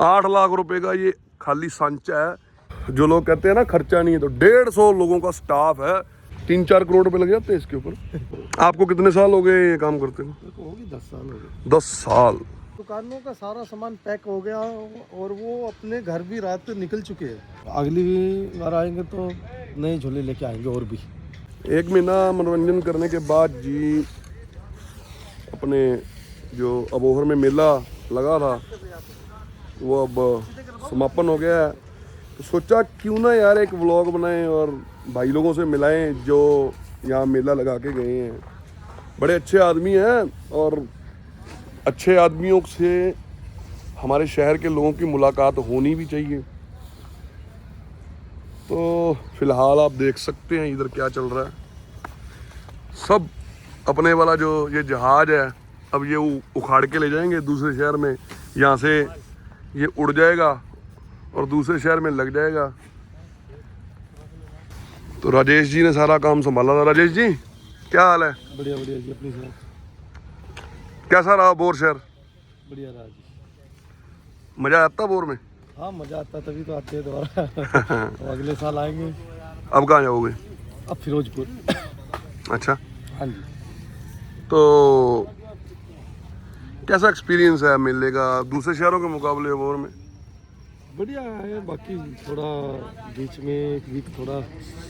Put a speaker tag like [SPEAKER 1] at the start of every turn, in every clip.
[SPEAKER 1] 8 लाख रुपए का ये खाली सांचा है। जो लोग कहते हैं ना खर्चा नहीं है, तो 150 लोगों का स्टाफ है, 3-4 करोड़ रुपए लग जाते हैं इसके ऊपर। आपको कितने साल हो गए ये काम करते हैं?
[SPEAKER 2] होगी 10 साल हो गए।
[SPEAKER 1] 10 साल।
[SPEAKER 2] दुकानों का सारा सामान पैक हो गया और वो अपने घर भी रात निकल चुके हैं। अगली बार आएंगे तो नए झूले लेके आएंगे और भी।
[SPEAKER 1] 1 महीना मनोरंजन करने के बाद जी अपने जो अबोहर में मेला लगा था वो अब समापन हो गया है, तो सोचा क्यों ना यार एक व्लॉग बनाएं और भाई लोगों से मिलाएं जो यहाँ मेला लगा के गए हैं। बड़े अच्छे आदमी हैं और अच्छे आदमियों से हमारे शहर के लोगों की मुलाकात होनी भी चाहिए। तो फिलहाल आप देख सकते हैं इधर क्या चल रहा है। सब अपने वाला जो ये जहाज है अब ये उखाड़ के ले जाएंगे दूसरे शहर में। यहाँ से ये उड़ जाएगा और दूसरे शहर में लग जाएगा। तो राजेश जी ने सारा काम संभाला था। राजेश जी क्या हाल है?
[SPEAKER 2] बढ़िया बढ़िया जी, अपनी सुनाओ।
[SPEAKER 1] कैसा रहा बोर शहर?
[SPEAKER 2] बढ़िया रहा जी।
[SPEAKER 1] मजा आता बोर में?
[SPEAKER 2] हाँ मजा आता, तभी तो आते हैं दोबारा। तो अगले साल आएंगे।
[SPEAKER 1] अब कहाँ जाओगे?
[SPEAKER 2] अब फिरोजपुर।
[SPEAKER 1] अच्छा,
[SPEAKER 2] हाँ जी।
[SPEAKER 1] तो कैसा एक्सपीरियंस है मेले का दूसरे शहरों के मुकाबले बोर में?
[SPEAKER 2] बढ़िया है, बाकी थोड़ा बीच में एक वीक थोड़ा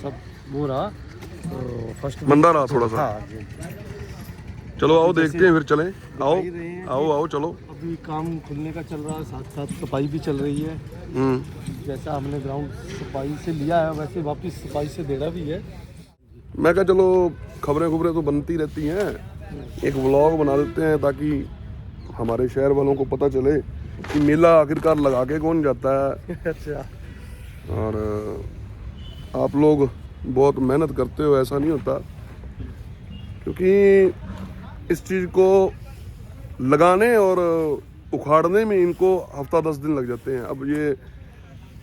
[SPEAKER 2] सब वो रहा, तो फर्स्ट
[SPEAKER 1] मंदा रहा थोड़ा सा।
[SPEAKER 2] हाँ जी।
[SPEAKER 1] चलो आओ देखते हैं फिर चलें। आओ आओ आओ चलो।
[SPEAKER 2] अभी काम खुलने का चल रहा है, साथ साथ सफाई भी चल रही है। जैसा हमने ग्राउंड सफाई से लिया है वैसे वापस सफाई से देना भी है।
[SPEAKER 1] मैं कहा चलो खबरें तो बनती रहती हैं, एक व्लॉग बना देते हैं ताकि हमारे शहर वालों को पता चले कि मेला आखिरकार लगा के कौन जाता है।
[SPEAKER 2] अच्छा।
[SPEAKER 1] और आप लोग बहुत मेहनत करते हो, ऐसा नहीं होता, क्योंकि इस चीज़ को लगाने और उखाड़ने में इनको हफ्ता 10 दिन लग जाते हैं। अब ये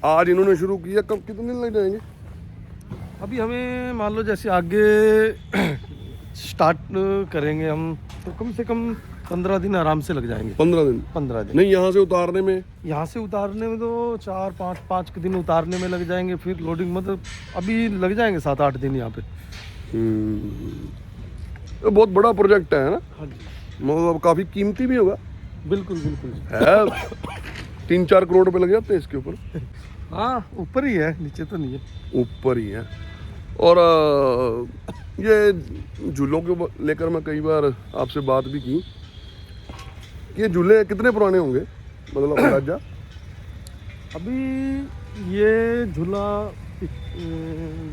[SPEAKER 1] आज इन्होंने शुरू किया, कब कितने दिन लग जाएंगे?
[SPEAKER 2] अभी हमें मान लो जैसे आगे स्टार्ट करेंगे हम तो कम से कम 15 दिन आराम से लग जाएंगे।
[SPEAKER 1] 15 दिन?
[SPEAKER 2] 15 दिन
[SPEAKER 1] नहीं, यहाँ से उतारने में?
[SPEAKER 2] यहाँ से उतारने में तो 4-5 दिन उतारने में लग जाएंगे, फिर लोडिंग मतलब अभी लग जाएंगे 7-8 दिन यहाँ पे।
[SPEAKER 1] तो बहुत बड़ा प्रोजेक्ट है ना?
[SPEAKER 2] हाँ जी।
[SPEAKER 1] मतलब काफ़ी कीमती भी होगा।
[SPEAKER 2] बिल्कुल बिल्कुल
[SPEAKER 1] है। 3-4 करोड़ रुपए लग जाते हैं इसके ऊपर।
[SPEAKER 2] हाँ ऊपर ही है, नीचे तो नहीं है।
[SPEAKER 1] ऊपर ही है। और ये झूलों को लेकर मैं कई बार आपसे बात भी की। ये झूले कितने पुराने होंगे मतलब अंदाजा?
[SPEAKER 2] अभी ये झूला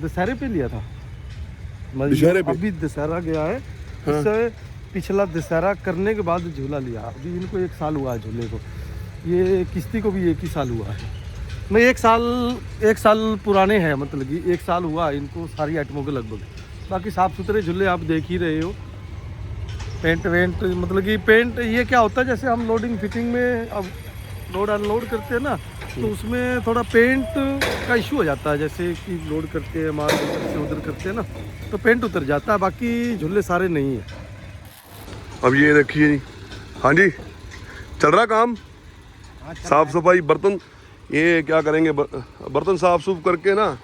[SPEAKER 2] दशहरे पे लिया था।
[SPEAKER 1] दशहरे पे?
[SPEAKER 2] अभी दशहरा गया है। हाँ। इससे पिछला दशहरा करने के बाद झूला लिया। अभी इनको 1 साल हुआ है झूले को। ये किश्ती को भी 1 ही साल हुआ है। मैं 1 साल पुराने हैं, मतलब कि 1 साल हुआ इनको सारी आइटमों के लगभग। बाकी साफ़ सुथरे झूले आप देख ही रहे हो। पेंट वेंट मतलब कि पेंट ये क्या होता है, जैसे हम लोडिंग फिटिंग में अब लोड अनलोड करते हैं ना, तो उसमें थोड़ा पेंट का इशू हो जाता है। जैसे कि लोड करते हैं माल इधर से उधर करते हैं ना, तो पेंट उतर जाता है। बाकी झूले सारे नहीं है।
[SPEAKER 1] अब ये देखिए जी, हाँ जी चल रहा काम, साफ सफाई, बर्तन ये क्या करेंगे, बर्तन साफ सुफ करके ना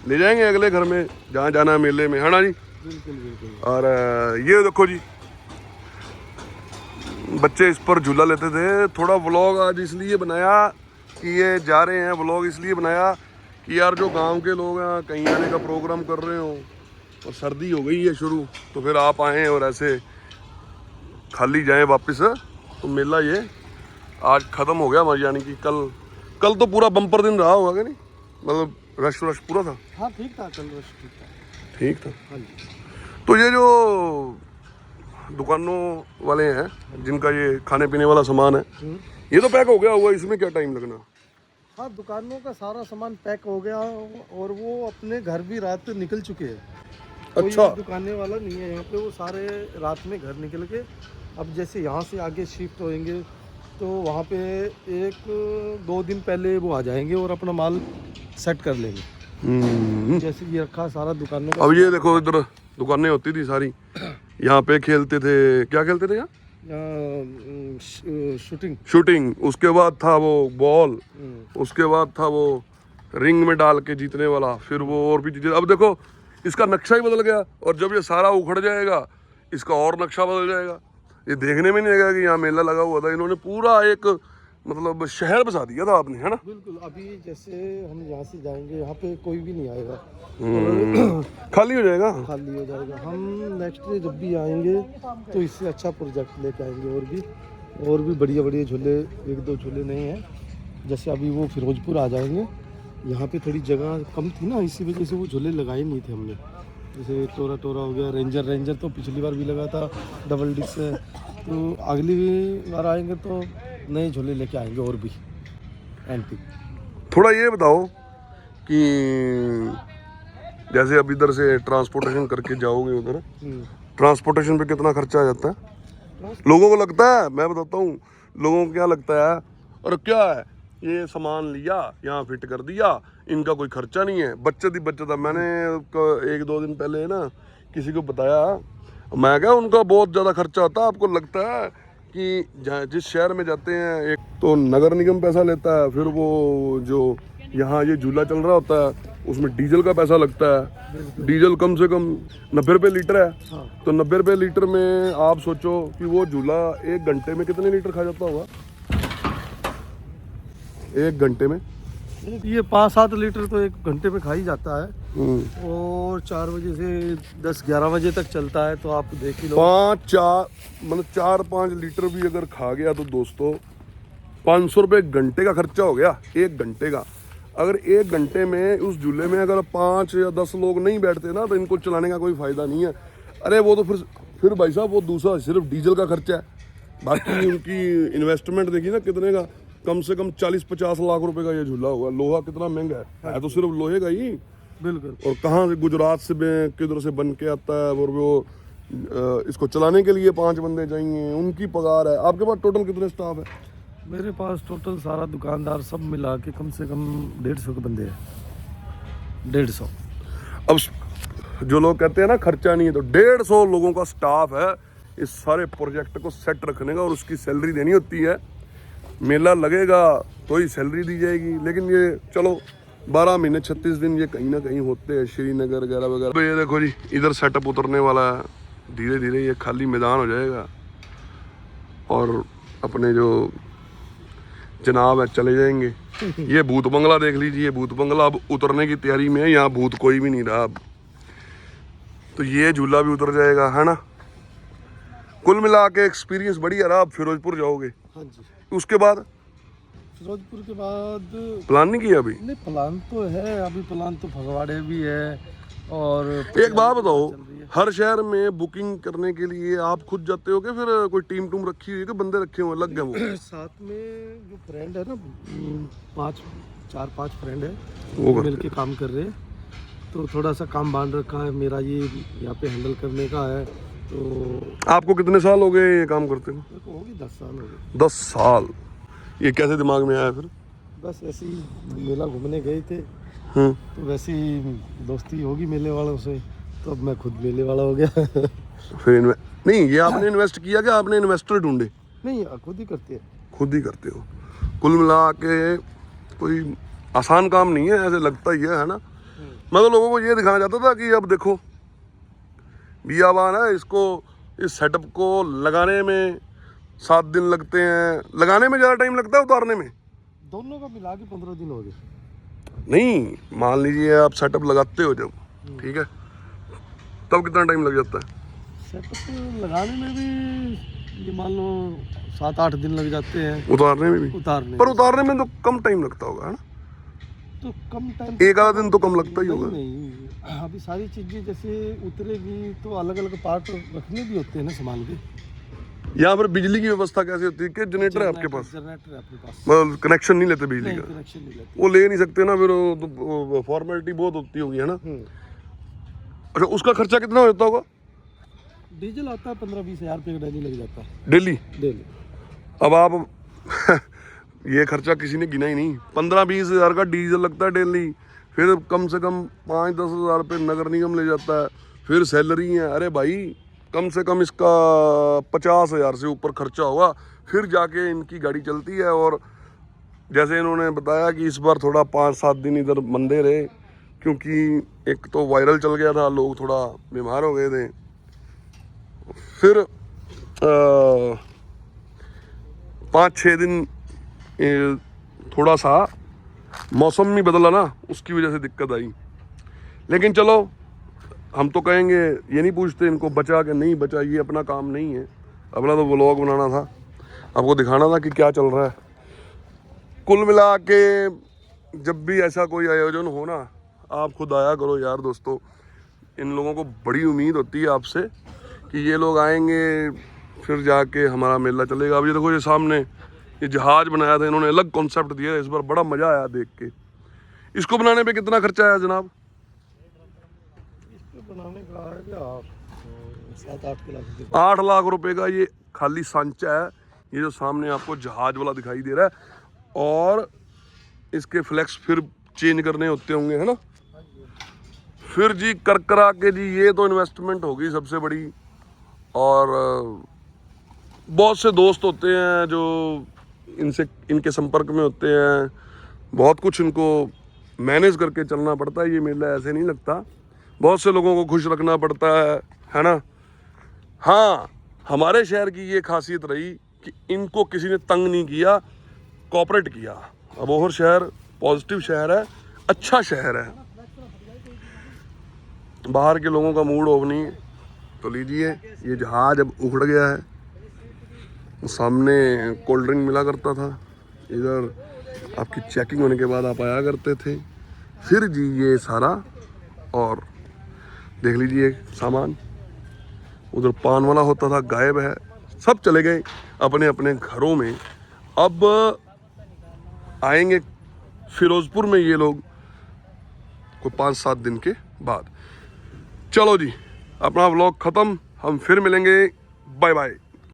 [SPEAKER 1] ले जाएंगे अगले घर में जहाँ जाना है मेले में, है ना जी?
[SPEAKER 2] बिल्कुल बिल्कुल।
[SPEAKER 1] और ये देखो जी बच्चे इस पर झूला लेते थे। थोड़ा व्लॉग आज इसलिए बनाया कि ये जा रहे हैं, व्लॉग इसलिए बनाया कि यार जो गांव के लोग हैं कहीं आने का प्रोग्राम कर रहे हो और सर्दी हो गई है शुरू, तो फिर आप आएँ और ऐसे खाली जाएं वापस। तो मेला ये आज ख़त्म हो गया हमारी, यानी कि कल तो पूरा बम्पर दिन रहा होगा, कि नहीं? मतलब रश पूरा था?
[SPEAKER 2] हाँ ठीक था, कल रश ठीक था।
[SPEAKER 1] ठीक था।
[SPEAKER 2] हाँ जी।
[SPEAKER 1] तो ये जो दुकानों वाले हैं जिनका ये खाने पीने वाला सामान है, ये तो पैक हो गया हुआ, इसमें क्या टाइम लगना?
[SPEAKER 2] हाँ दुकानों का सारा सामान पैक हो गया और वो अपने घर भी रात निकल चुके हैं।
[SPEAKER 1] अच्छा।
[SPEAKER 2] कोई दुकाने वाला नहीं है यहाँ पे, वो सारे रात में घर निकल के अब जैसे यहाँ से आगे शिफ्ट होएंगे तो वहाँ पे 1-2 दिन पहले वो आ जाएंगे और अपना माल सेट कर लेंगे। जैसे ये रखा सारा दुकानों का।
[SPEAKER 1] अब ये देखो इधर दुकानें होती थी सारी, यहाँ पे खेलते थे, क्या खेलते थे यहाँ? शूटिंग, उसके बाद था वो बॉल, उसके बाद था वो रिंग में डाल के जीतने वाला, फिर वो और भी चीजें। अब देखो इसका नक्शा ही बदल गया, और जब ये सारा उखड़ जाएगा इसका और नक्शा बदल जाएगा। ये देखने में नहीं आएगा कि यहाँ मेला लगा हुआ था। इन्होंने पूरा एक मतलब शहर बसा दिया था आपने, है ना?
[SPEAKER 2] बिल्कुल। अभी जैसे हम यहाँ से जाएंगे, यहाँ पे कोई भी नहीं आएगा,
[SPEAKER 1] खाली हो जाएगा।
[SPEAKER 2] खाली हो जाएगा। हम नेक्स्ट डे जब भी आएंगे तो इससे अच्छा प्रोजेक्ट लेके आएंगे, और भी बढ़िया बढ़िया झूले, 1-2 झूले नहीं हैं। जैसे अभी वो फिरोजपुर आ जाएंगे, यहाँ पे थोड़ी जगह कम थी ना, इसी वजह से वो झूले लगाए नहीं थे हमने। जैसे टोरा हो गया, रेंजर तो पिछली बार भी लगा था डबल डिस्क से। तो अगली बार आएंगे तो नए झूले लेके आएंगे और भी एंटी।
[SPEAKER 1] थोड़ा ये बताओ कि जैसे अब इधर से ट्रांसपोर्टेशन करके जाओगे उधर, ट्रांसपोर्टेशन पे कितना खर्चा आ जाता है? लोगों को लगता है, मैं बताता हूँ लोगों को क्या लगता है, और क्या है ये सामान लिया यहाँ फिट कर दिया, इनका कोई खर्चा नहीं है। बच्चे था। मैंने 1-2 दिन पहले ना किसी को बताया, मैं क्या उनका बहुत ज़्यादा खर्चा होता है। आपको लगता है कि जिस शहर में जाते हैं, एक तो नगर निगम पैसा लेता है, फिर वो जो यहाँ ये झूला चल रहा होता है उसमें डीजल का पैसा लगता है। डीजल कम से कम 90 रुपये लीटर है। तो 90 रुपये लीटर में आप सोचो कि वो झूला 1 घंटे में कितने लीटर खा जाता होगा? 1 घंटे में
[SPEAKER 2] ये 5-7 लीटर तो 1 घंटे में खा ही जाता है। और 4 बजे से 10-11 बजे तक चलता है, तो आप देख ही लो।
[SPEAKER 1] 4-5 लीटर भी अगर खा गया तो दोस्तों 500 रुपये घंटे का खर्चा हो गया, 1 घंटे का। अगर 1 घंटे में उस झूले में अगर 5 या 10 लोग नहीं बैठते ना, तो इनको चलाने का कोई फायदा नहीं है। अरे वो तो फिर भाई साहब वो दूसरा सिर्फ डीजल का खर्चा है। बाकी उनकी इन्वेस्टमेंट देखिए ना कितने का, कम से कम 40-50 लाख रुपए का ये झूला होगा। लोहा कितना महंगा है तो सिर्फ लोहे का ही।
[SPEAKER 2] बिल्कुल।
[SPEAKER 1] और कहाँ से गुजरात से किधर से बन के आता है, और वो इसको चलाने के लिए 5 बंदे चाहिए, उनकी पगार है। आपके पास टोटल कितने स्टाफ है?
[SPEAKER 2] मेरे पास टोटल सारा दुकानदार सब मिला के कम से कम 150 के बंदे हैं। 150।
[SPEAKER 1] अब जो लोग कहते हैं ना खर्चा नहीं है, तो 150 लोगों का स्टाफ है इस सारे प्रोजेक्ट को सेट रखने का, और उसकी सैलरी देनी होती है। मेला लगेगा तो ही सैलरी दी जाएगी। लेकिन ये चलो 12 महीने 36 दिन ये कहीं ना कहीं होते हैं, श्रीनगर वगैरह वगैरह। तो ये देखो जी, इधर सेटअप उतरने वाला है। धीरे धीरे ये खाली मैदान हो जाएगा, और अपने जो जनाब है चले जाएंगे। ये भूत बंगला देख लीजिए, ये भूत बंगला अब उतरने की तैयारी में है। यहाँ भूत कोई भी नहीं रहा अब। तो ये झूला भी उतर जाएगा, है ना? कुल मिला के एक्सपीरियंस बढ़िया रहा। अब फिरोजपुर जाओगे?
[SPEAKER 2] हाँ जी।
[SPEAKER 1] उसके बाद
[SPEAKER 2] फिरोजपुर के बाद
[SPEAKER 1] प्लान नहीं किया अभी?
[SPEAKER 2] नहीं, प्लान तो है अभी। प्लान तो फगवाड़े भी है। और
[SPEAKER 1] एक बात बताओ, हर शहर में बुकिंग करने के लिए आप खुद जाते हो कि फिर कोई टीम रखी हुई है कि बंदे रखे हुए लग गए वो?
[SPEAKER 2] साथ में जो फ्रेंड है ना, 4-5 फ्रेंड है,
[SPEAKER 1] वो
[SPEAKER 2] मिल के काम कर रहे हैं। तो थोड़ा सा काम बांध रखा है मेरा, ये यहाँ पे हैंडल करने का है। तो
[SPEAKER 1] आपको कितने साल हो गए ये काम करते हैं?
[SPEAKER 2] होगी 10 साल हो गए।
[SPEAKER 1] 10 साल। ये कैसे दिमाग में आया फिर?
[SPEAKER 2] बस ऐसे ही मेला घूमने गए थे, तो वैसे ही दोस्ती होगी मेले वालों से, तो अब मैं खुद मेले वाला हो गया।
[SPEAKER 1] फिर नहीं, ये आपने इन्वेस्ट किया कि आपने इन्वेस्टर ढूंढे?
[SPEAKER 2] नहीं, खुद ही करते हैं।
[SPEAKER 1] खुद ही करते हो। कुल मिला के कोई आसान काम नहीं है, ऐसे लगता ही है ना? मैं तो लोगों को ये दिखाना चाहता था कि अब देखो बियाबान है, इसको इस सेटअप को लगाने में 7 दिन लगते हैं। लगाने में ज़्यादा टाइम लगता है, उतारने में?
[SPEAKER 2] दोनों का मिला के 15 दिन हो गए।
[SPEAKER 1] नहीं, मान लीजिए आप सेटअप लगाते हो जब, ठीक है, तब कितना टाइम लग जाता है?
[SPEAKER 2] सेटअप लगाने में भी ये मान लो 7-8 दिन लग जाते हैं।
[SPEAKER 1] उतारने में भी? पर उतारने में तो कम टाइम लगता होगा, है ना?
[SPEAKER 2] तो कम टाइम,
[SPEAKER 1] 1 आधा दिन तो कम लगता ही होगा।
[SPEAKER 2] नहीं, अभी सारी चीजें जैसे उतरेगी तो अलग अलग पार्ट रखने भी होते हैं ना सामान के।
[SPEAKER 1] यहाँ पर बिजली की व्यवस्था कैसे होती है? कि जनरेटर है आपके पास?
[SPEAKER 2] जनरेटर है अपने पास।
[SPEAKER 1] मतलब कनेक्शन नहीं लेते बिजली का?
[SPEAKER 2] कनेक्शन नहीं लेते।
[SPEAKER 1] वो ले नहीं सकते ना, फिर तो फॉर्मेलिटी बहुत होती होगी, है ना? अच्छा, उसका खर्चा कितना हो जाता होगा?
[SPEAKER 2] डीजल आता है 15-20 हज़ार रुपये का डेली लग जाता है।
[SPEAKER 1] डेली? अब आप ये खर्चा किसी ने गिना ही नहीं। 15-20 हज़ार का डीजल लगता है डेली, फिर कम से कम 5-10 हज़ार रुपये नगर निगम ले जाता है, फिर सैलरी है। अरे भाई कम से कम इसका 50,000 से ऊपर खर्चा होगा, फिर जाके इनकी गाड़ी चलती है। और जैसे इन्होंने बताया कि इस बार थोड़ा 5-7 दिन इधर मंदे रहे, क्योंकि एक तो वायरल चल गया था, लोग थोड़ा बीमार हो गए थे। फिर 5-6 दिन थोड़ा सा मौसम भी बदला ना, उसकी वजह से दिक्कत आई। लेकिन चलो, हम तो कहेंगे, ये नहीं पूछते इनको बचा कि नहीं बचा, ये अपना काम नहीं है, अपना तो व्लॉग बनाना था, आपको दिखाना था कि क्या चल रहा है। कुल मिला के जब भी ऐसा कोई आयोजन हो ना, आप खुद आया करो यार दोस्तों। इन लोगों को बड़ी उम्मीद होती है आपसे कि ये लोग आएंगे, फिर जाके हमारा मेला चलेगा। अब ये देखो, ये सामने ये जहाज बनाया था इन्होंने, अलग कॉन्सेप्ट दिया है इस बार, बड़ा मज़ा आया देख के। इसको बनाने पे कितना खर्चा आया जनाब?
[SPEAKER 2] इसको बनाने का आएगा 7-8 लाख।
[SPEAKER 1] 8 लाख रुपए का ये खाली सांचा है, ये जो सामने आपको जहाज वाला दिखाई दे रहा है। और इसके फ्लैक्स फिर चेंज करने होते होंगे, है ना। फिर जी कर करा के जी ये तो इन्वेस्टमेंट होगी सबसे बड़ी। और बहुत से दोस्त होते हैं जो इनके संपर्क में होते हैं, बहुत कुछ इनको मैनेज करके चलना पड़ता है। ये मेला ऐसे नहीं लगता, बहुत से लोगों को खुश रखना पड़ता है ना। हाँ, हमारे शहर की ये खासियत रही कि इनको किसी ने तंग नहीं किया, कोऑपरेट किया। अबोहर शहर पॉजिटिव शहर है, अच्छा शहर है, बाहर के लोगों का मूड ऑफ नहीं है। तो लीजिए, ये जहाज अब उखड़ गया है। सामने कोल्ड ड्रिंक मिला करता था, इधर आपकी चेकिंग होने के बाद आप आया करते थे। फिर जी ये सारा, और देख लीजिए सामान, उधर पान वाला होता था, गायब है, सब चले गए अपने अपने घरों में। अब आएंगे फिरोजपुर में ये लोग कोई 5-7 दिन के बाद। चलो जी, अपना व्लॉग ख़त्म, हम फिर मिलेंगे, बाय बाय।